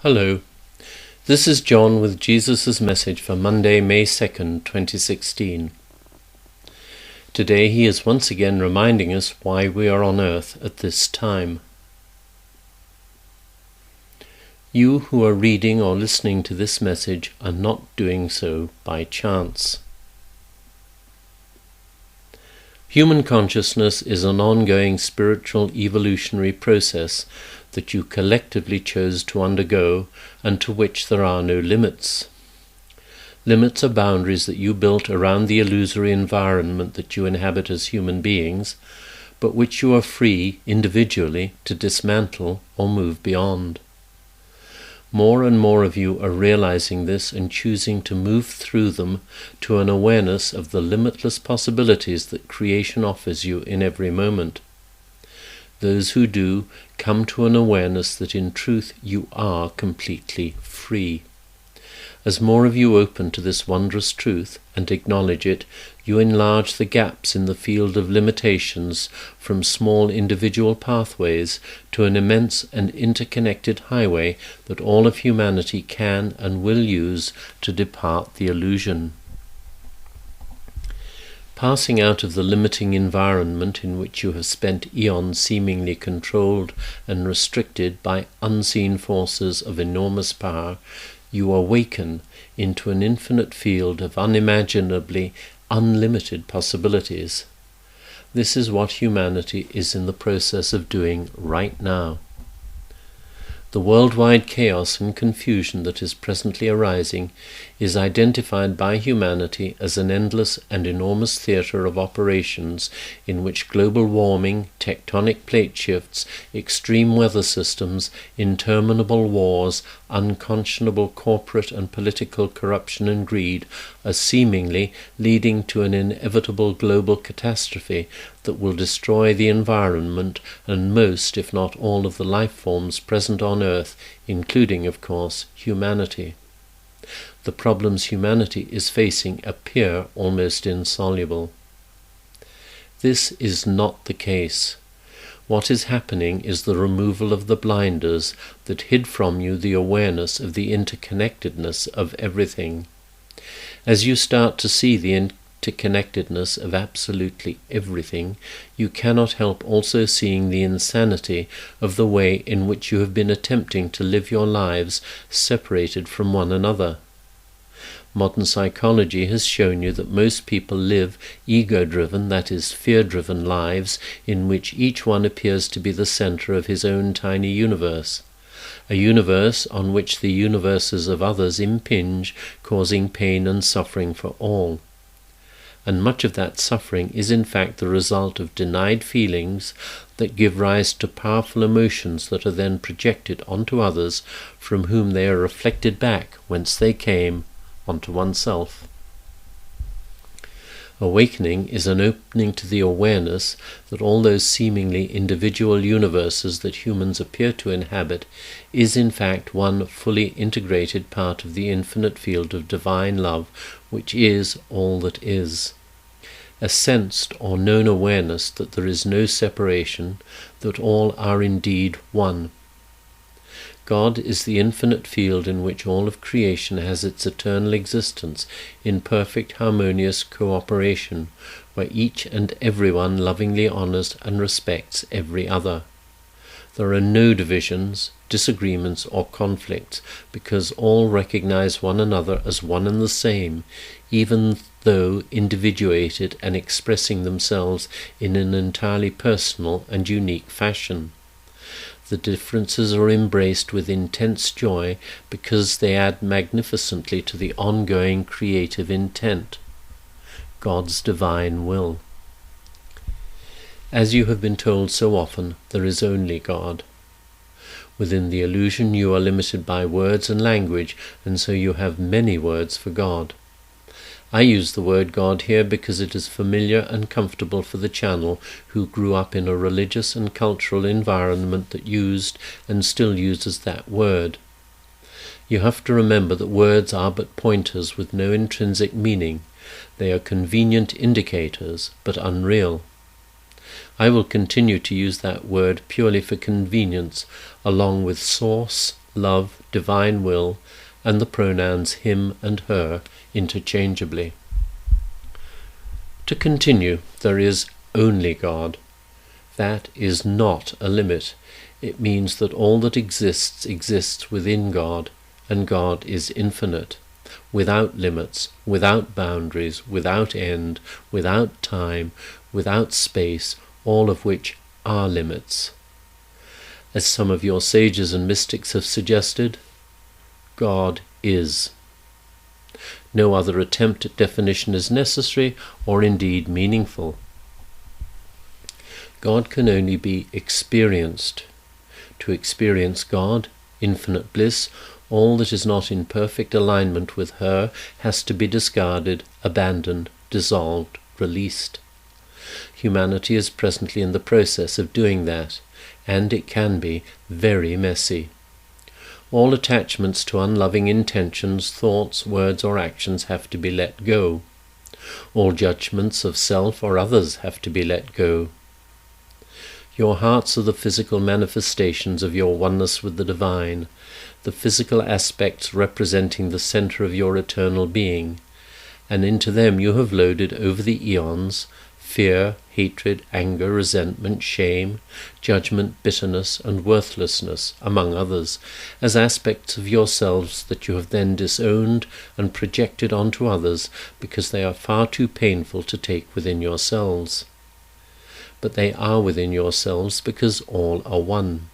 Hello, this is John with Jesus' message for Monday, May 2nd, 2016. Today he is once again reminding us why we are on earth at this time. You who are reading or listening to this message are not doing so by chance. Human consciousness is an ongoing spiritual evolutionary process that you collectively chose to undergo and to which there are no limits. Limits are boundaries that you built around the illusory environment that you inhabit as human beings, but which you are free individually to dismantle or move beyond. More and more of you are realizing this and choosing to move through them to an awareness of the limitless possibilities that creation offers you in every moment. Those who do come to an awareness that in truth you are completely free. As more of you open to this wondrous truth and acknowledge it, you enlarge the gaps in the field of limitations from small individual pathways to an immense and interconnected highway that all of humanity can and will use to depart the illusion. Passing out of the limiting environment in which you have spent eons seemingly controlled and restricted by unseen forces of enormous power, you awaken into an infinite field of unimaginably unlimited possibilities. This is what humanity is in the process of doing right now. The worldwide chaos and confusion that is presently arising is identified by humanity as an endless and enormous theatre of operations in which global warming, tectonic plate shifts, extreme weather systems, interminable wars, unconscionable corporate and political corruption and greed are seemingly leading to an inevitable global catastrophe that will destroy the environment and most, if not all, of the life forms present on Earth, including, of course, humanity. The problems humanity is facing appear almost insoluble. This is not the case. What is happening is the removal of the blinders that hid from you the awareness of the interconnectedness of everything. As you start to see the interconnectedness of absolutely everything, you cannot help also seeing the insanity of the way in which you have been attempting to live your lives separated from one another. Modern psychology has shown you that most people live ego-driven, that is, fear-driven lives in which each one appears to be the center of his own tiny universe. A universe on which the universes of others impinge, causing pain and suffering for all. And much of that suffering is in fact the result of denied feelings that give rise to powerful emotions that are then projected onto others, from whom they are reflected back whence they came, onto oneself. Awakening is an opening to the awareness that all those seemingly individual universes that humans appear to inhabit is in fact one fully integrated part of the infinite field of divine love, which is all that is. A sensed or known awareness that there is no separation, that all are indeed one. God is the infinite field in which all of creation has its eternal existence in perfect harmonious cooperation, where each and everyone lovingly honors and respects every other. There are no divisions, disagreements, or conflicts, because all recognize one another as one and the same, even though individuated and expressing themselves in an entirely personal and unique fashion. The differences are embraced with intense joy because they add magnificently to the ongoing creative intent, God's divine will. As you have been told so often, there is only God. Within the illusion you are limited by words and language, and so you have many words for God. I use the word God here because it is familiar and comfortable for the channel who grew up in a religious and cultural environment that used and still uses that word. You have to remember that words are but pointers with no intrinsic meaning. They are convenient indicators, but unreal. I will continue to use that word purely for convenience, along with source, love, divine will, and the pronouns him and her interchangeably. To continue, there is only God. That is not a limit. It means that all that exists within God, and God is infinite, without limits, without boundaries, without end, without time, without space, all of which are limits. As some of your sages and mystics have suggested, God is. No other attempt at definition is necessary or indeed meaningful. God can only be experienced. To experience God, infinite bliss, all that is not in perfect alignment with her has to be discarded, abandoned, dissolved, released. Humanity is presently in the process of doing that, and it can be very messy. All attachments to unloving intentions, thoughts, words, or actions have to be let go. All judgments of self or others have to be let go. Your hearts are the physical manifestations of your oneness with the divine, the physical aspects representing the center of your eternal being, and into them you have loaded over the eons fear, hatred, anger, resentment, shame, judgment, bitterness, and worthlessness, among others, as aspects of yourselves that you have then disowned and projected onto others because they are far too painful to take within yourselves. But they are within yourselves because all are one.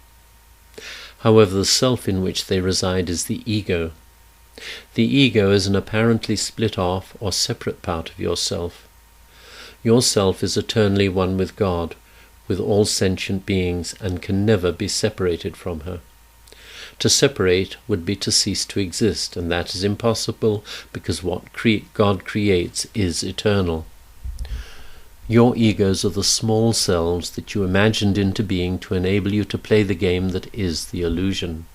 However, the self in which they reside is the ego. The ego is an apparently split off or separate part of yourself. Your self is eternally one with God, with all sentient beings, and can never be separated from her. To separate would be to cease to exist, and that is impossible because what God creates is eternal. Your egos are the small selves that you imagined into being to enable you to play the game that is the illusion.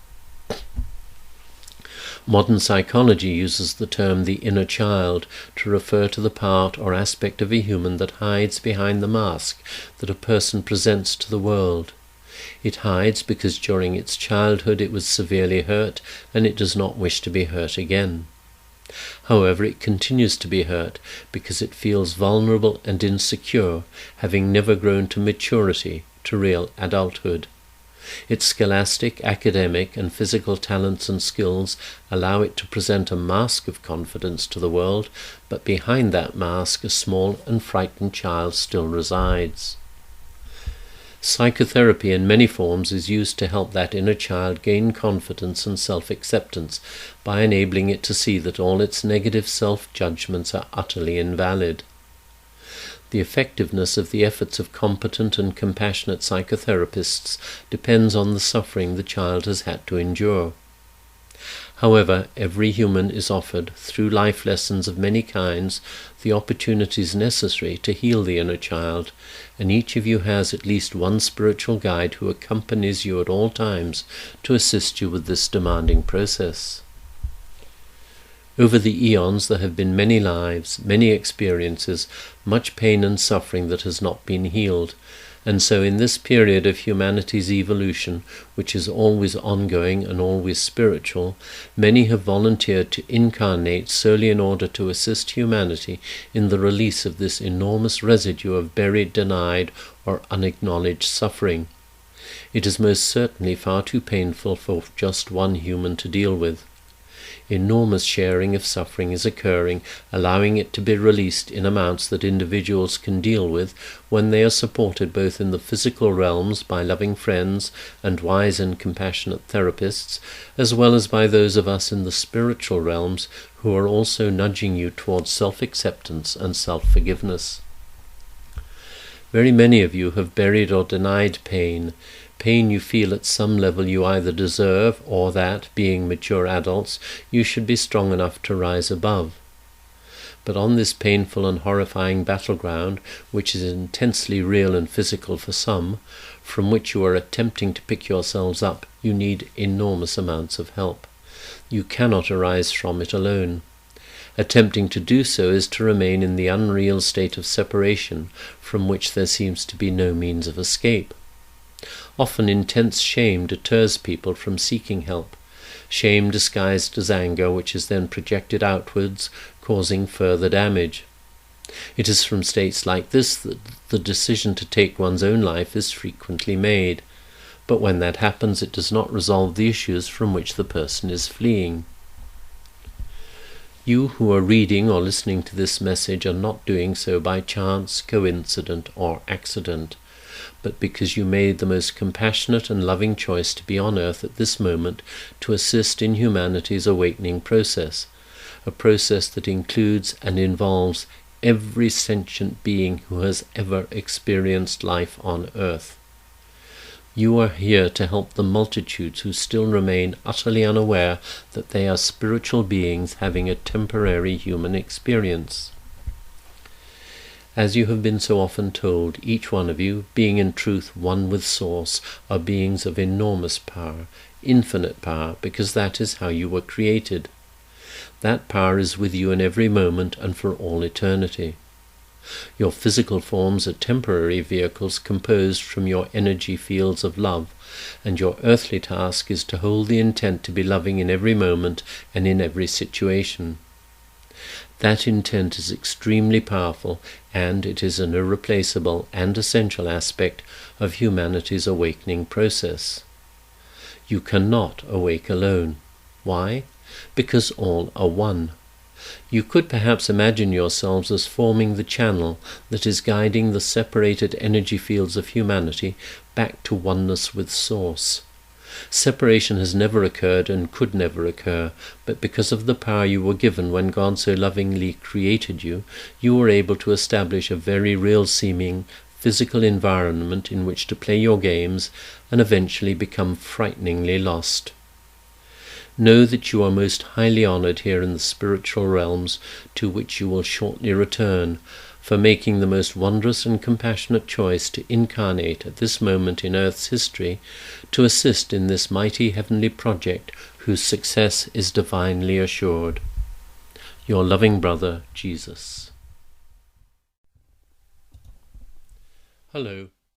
Modern psychology uses the term the inner child to refer to the part or aspect of a human that hides behind the mask that a person presents to the world. It hides because during its childhood it was severely hurt and it does not wish to be hurt again. However, it continues to be hurt because it feels vulnerable and insecure, having never grown to maturity, to real adulthood. Its scholastic, academic, and physical talents and skills allow it to present a mask of confidence to the world, but behind that mask a small and frightened child still resides. Psychotherapy in many forms is used to help that inner child gain confidence and self-acceptance by enabling it to see that all its negative self-judgments are utterly invalid. The effectiveness of the efforts of competent and compassionate psychotherapists depends on the suffering the child has had to endure. However, every human is offered, through life lessons of many kinds, the opportunities necessary to heal the inner child, and each of you has at least one spiritual guide who accompanies you at all times to assist you with this demanding process. Over the eons there have been many lives, many experiences, much pain and suffering that has not been healed, and so in this period of humanity's evolution, which is always ongoing and always spiritual, many have volunteered to incarnate solely in order to assist humanity in the release of this enormous residue of buried, denied, or unacknowledged suffering. It is most certainly far too painful for just one human to deal with. Enormous sharing of suffering is occurring, allowing it to be released in amounts that individuals can deal with when they are supported both in the physical realms by loving friends and wise and compassionate therapists, as well as by those of us in the spiritual realms who are also nudging you towards self-acceptance and self-forgiveness. Very many of you have buried or denied pain you feel at some level you either deserve or that, being mature adults, you should be strong enough to rise above. But on this painful and horrifying battleground, which is intensely real and physical for some, from which you are attempting to pick yourselves up, you need enormous amounts of help. You cannot arise from it alone. Attempting to do so is to remain in the unreal state of separation, from which there seems to be no means of escape. Often intense shame deters people from seeking help, shame disguised as anger, which is then projected outwards, causing further damage. It is from states like this that the decision to take one's own life is frequently made, but when that happens, it does not resolve the issues from which the person is fleeing. You who are reading or listening to this message are not doing so by chance, coincidence, or accident, but because you made the most compassionate and loving choice to be on earth at this moment to assist in humanity's awakening process, a process that includes and involves every sentient being who has ever experienced life on earth. You are here to help the multitudes who still remain utterly unaware that they are spiritual beings having a temporary human experience. As you have been so often told, each one of you, being in truth one with Source, are beings of enormous power, infinite power, because that is how you were created. That power is with you in every moment and for all eternity. Your physical forms are temporary vehicles composed from your energy fields of love, and your earthly task is to hold the intent to be loving in every moment and in every situation. That intent is extremely powerful, and it is an irreplaceable and essential aspect of humanity's awakening process. You cannot awake alone. Why? Because all are one. You could perhaps imagine yourselves as forming the channel that is guiding the separated energy fields of humanity back to oneness with Source. Separation has never occurred and could never occur, but because of the power you were given when God so lovingly created you, you were able to establish a very real-seeming physical environment in which to play your games and eventually become frighteningly lost. Know that you are most highly honored here in the spiritual realms, to which you will shortly return, for making the most wondrous and compassionate choice to incarnate at this moment in Earth's history, to assist in this mighty heavenly project whose success is divinely assured. Your loving brother, Jesus. Hello.